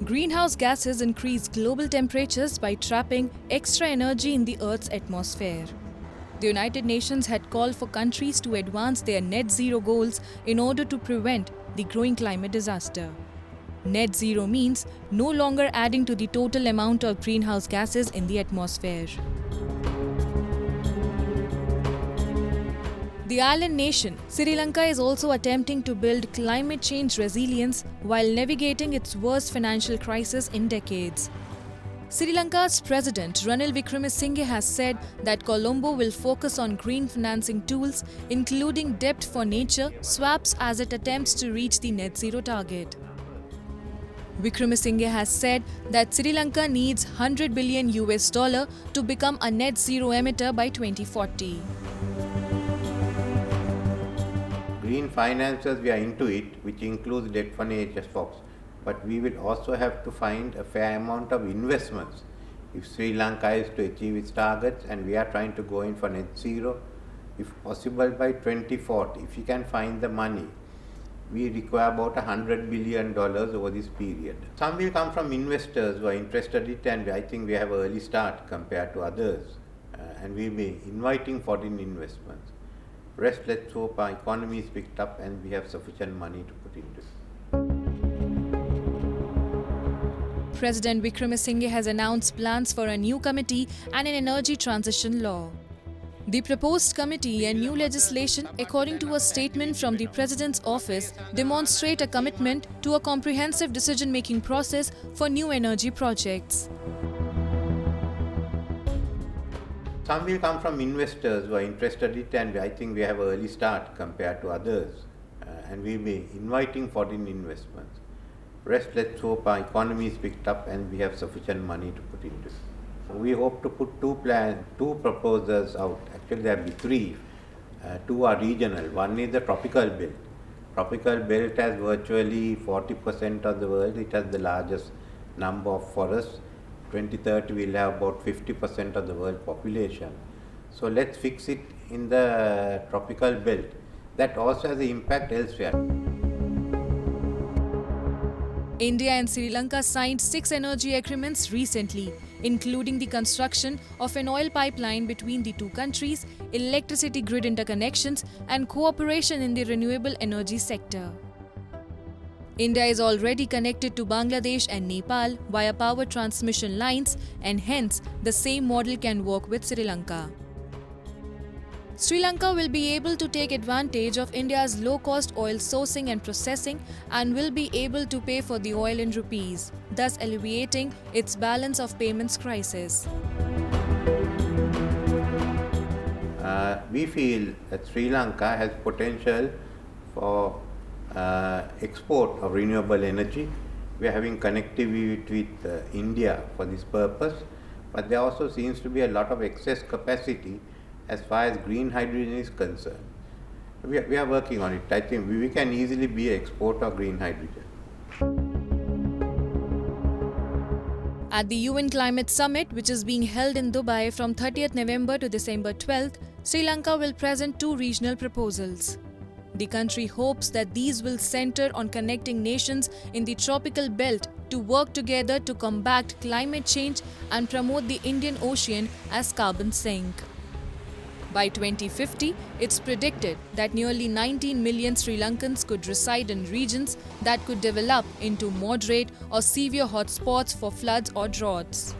Greenhouse gases increase global temperatures by trapping extra energy in the Earth's atmosphere. The United Nations had called for countries to advance their net zero goals in order to prevent the growing climate disaster. Net zero means no longer adding to the total amount of greenhouse gases in the atmosphere. The island nation, Sri Lanka, is also attempting to build climate change resilience while navigating its worst financial crisis in decades. Sri Lanka's President Ranil Wickremesinghe has said that Colombo will focus on green financing tools, including debt for nature swaps, as it attempts to reach the net zero target. Wickremesinghe has said that Sri Lanka needs $100 billion to become a net zero emitter by 2040. Green finances, we are into it, which includes debt for nature swaps. But we will also have to find a fair amount of investments if Sri Lanka is to achieve its targets, and we are trying to go in for net zero, if possible by 2040. If you can find the money, we require about $100 billion over this period. Some will come from investors who are interested in it, and I think we have an early start compared to others, and we will be inviting foreign investments. Rest, let's hope our economy is picked up and we have sufficient money to put into it. President Wickremesinghe has announced plans for a new committee and an energy transition law. The proposed committee and new legislation, according to a statement from the President's office, demonstrate a commitment to a comprehensive decision-making process for new energy projects. Some will come from investors who are interested in it, and I think we have an early start compared to others, and we will be inviting foreign investments. Rest, let's hope our economy is picked up and we have sufficient money to put into it. We hope to put two proposals out. Actually, there will be three. Two are regional. One is the tropical belt. Tropical belt has virtually 40% of the world. It has the largest number of forests. 2030 we will have about 50% of the world population. So let's fix it in the tropical belt. That also has an impact elsewhere. India and Sri Lanka signed 6 energy agreements recently, including the construction of an oil pipeline between the two countries, electricity grid interconnections, and cooperation in the renewable energy sector. India is already connected to Bangladesh and Nepal via power transmission lines, and hence the same model can work with Sri Lanka. Sri Lanka will be able to take advantage of India's low-cost oil sourcing and processing, and will be able to pay for the oil in rupees, thus alleviating its balance of payments crisis. We feel that Sri Lanka has potential for export of renewable energy. We are having connectivity with India for this purpose, but there also seems to be a lot of excess capacity as far as green hydrogen is concerned. We are working on it. I think we can easily be an exporter of green hydrogen. At the UN Climate Summit, which is being held in Dubai from 30th November to December 12th, Sri Lanka will present 2 regional proposals. The country hopes that these will center on connecting nations in the tropical belt to work together to combat climate change and promote the Indian Ocean as carbon sink. By 2050, it's predicted that nearly 19 million Sri Lankans could reside in regions that could develop into moderate or severe hotspots for floods or droughts.